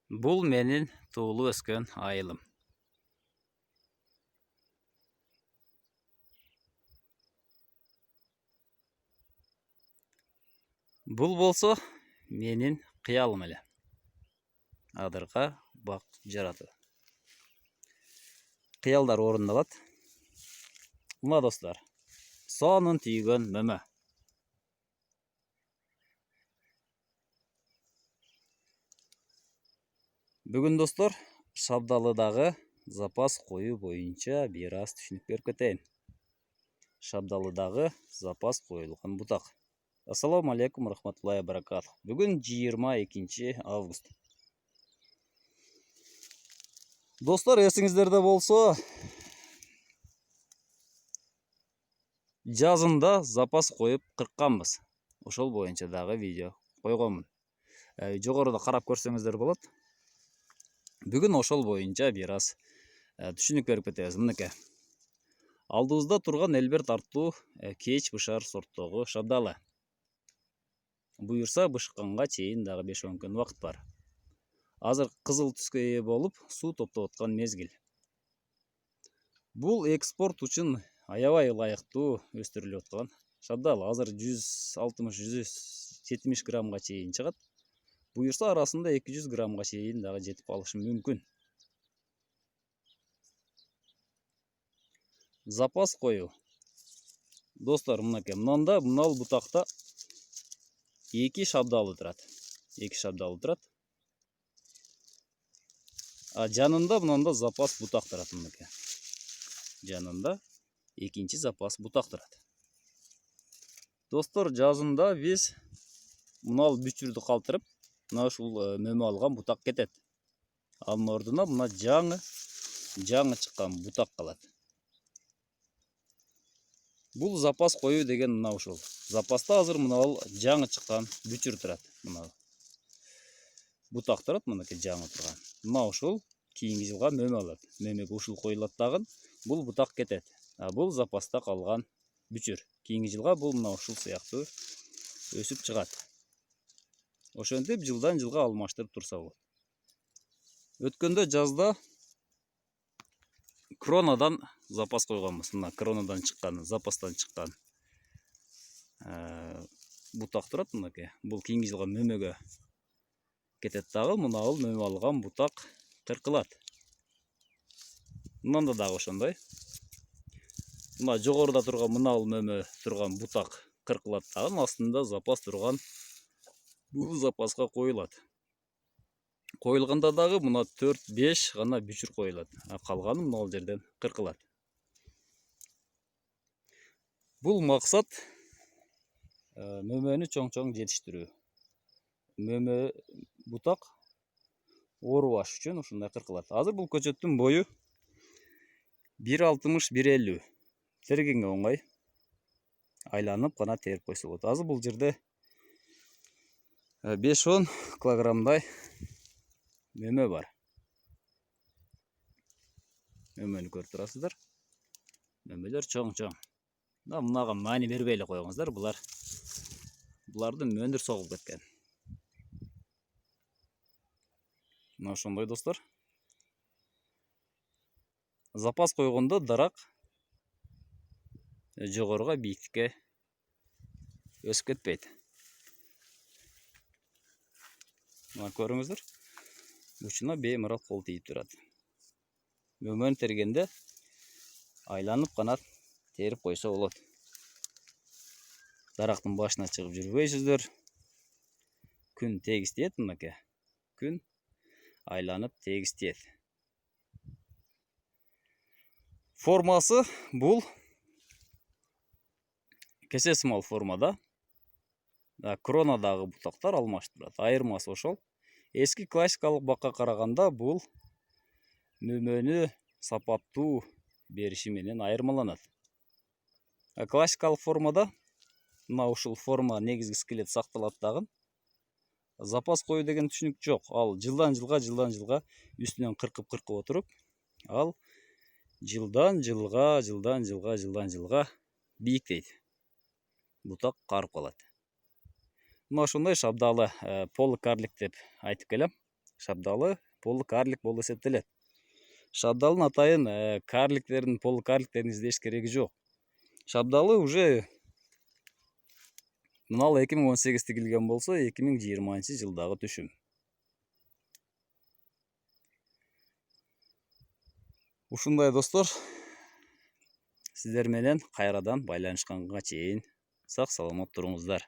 Бұл менің туылып өскен айылым. Бұл болса менің қиялым әлі. Адырға бақ жарату. Қиялдар орындалады. Мына достар, сонын түйген мөмө. Бүгін достар, Шабдалыдағы запас қою бойынша біраз түшінік беріп кетейін. Шабдалыдағы запас қойылған бұтақ. Ассаламу алейкум рахматуллахи баракатух. Бүгін 22 август. Достар, есіңіздерде болса, жазында запас қойып қырыққанбыз. Ошол бойынша дағы видео қойғанмын. Жоғарыда қарап көрсеңіздер болады. Бүгін ошол бойынша біраз түшінік беріп кетеміз. Мінеке. Алдыбызда тұрған элбер тартуу кеч бышар сорттогу шабдалы. Буйырса бышыққанға чейин дағы 5-10 күн уақыт бар. Азыр қызыл түске ие болып, су топтоп отқан мезгил. Бұл экспорт үшін аябай лайыктуу өстүрүлүп отқан шабдалы. Азыр 160-170 граммга чейин чыгат. Буйырса арасында 200 граммга чейин дағы жетип алышы мүмкүн. Запас қою. Достар, мынакей, мынанда мынал бутақта 2 шабдалы турат. 2 шабдалы турат. А жанында мынанда запас бутақ турат, мынакей. Жанында экинчи запас бутақ турат. Достар, жазында биз мынал бүчүрдү калтырып, мына ушул мөмө алган бутак кетет. Анын ордуна мына жаңы чыккан бутак калат. Бул запас кою деген мына ушул. Запаста азыр мынал жаңы чыккан бүчүр турат. Мына бутак турат, мынакей жаңы турган. Мына ушул кийинки жылга мөмө алат. Мөмөгө ушул коюлат дагы, бул бутак кетет. А бул запаста калган бүчүр. Кийинки жылга бул мына ушул сыяктуу өсүп чыгат. Ошентип жылдан жылга алмаштырып турса болот. Өткөндө жазда кронадан запас койгонбуз. Мына кронадан чыккан, запастан чыккан бутак турат, мынакей. Бул кийинки жылга мөмөгө кетет дагы, мына ал мөмө алган бутак кыркылат. Мынанда дагы ошондой. Мына жогоруда турган мына ал мөмө турган бутак кыркылат дагы, астында запас турган бул запаска коюлат. Коюлганда дагы мына 4-5 гана бүчүр коюлат. А калганы мына ал жерден кыркылат. Бул максат мөмөнү чоң-чоң жетиштирүү. Мөмө бутак оорубаш үчүн ушундай кыркылат. Азыр бул көчөттүн бою 1,60-1,50. Тергенге оңой. Айланып гана терип койсо болот. Азыр бул жерде 5-10 килограммдай мөмө бар. Мөмөнү көрүп турасыздар. Мөмөлөр чоң-чоң. Мынага маани бербей эле коюңуздар. Булардын мөндүр согулуп кеткен. Мына ошондой достор. Запас койгондо дарак жогоруга бийиктикке өсүп кетпейт. Мына көрүңүздөр. Учуна беймарал кол тийип турат. Мөмөнү тергенде айланып гана терип койсо болот. Дарактын башына чыгып жүрбөйсүздөр. Күн тегиз тиет, мынакей. Күн айланып тегиз тиет. Формасы бул кесесимал формада. Кронадагы бутактар алмаштырат. Айырмасы ошол. Эски классикалык бакка караганда бул мөмөнү сапаттуу бериши менен айырмаланат. Классикалык формада мына ушул форма негизги скелет сакталат дагы. Запас кою деген түшүнүк жок. Ал жылдан жылга үстүнөн кыркып отуруп, ал жылдан жылга бийиктейт. Бутак карып калат. Мына ошондой шабдалы полыкарлик деп айтып келем. Шабдалы полукарлик болуп эсептелет. Шабдалдын атайын карликтердин, полукарликтердин издеш кереги жок. Шабдалы уже мынал 2018 тигилген болсо, 2020-жылдагы түшүм. Ушундай достор, сиздер менен кайрадан байланышканга чейин сак саламат туруңуздар.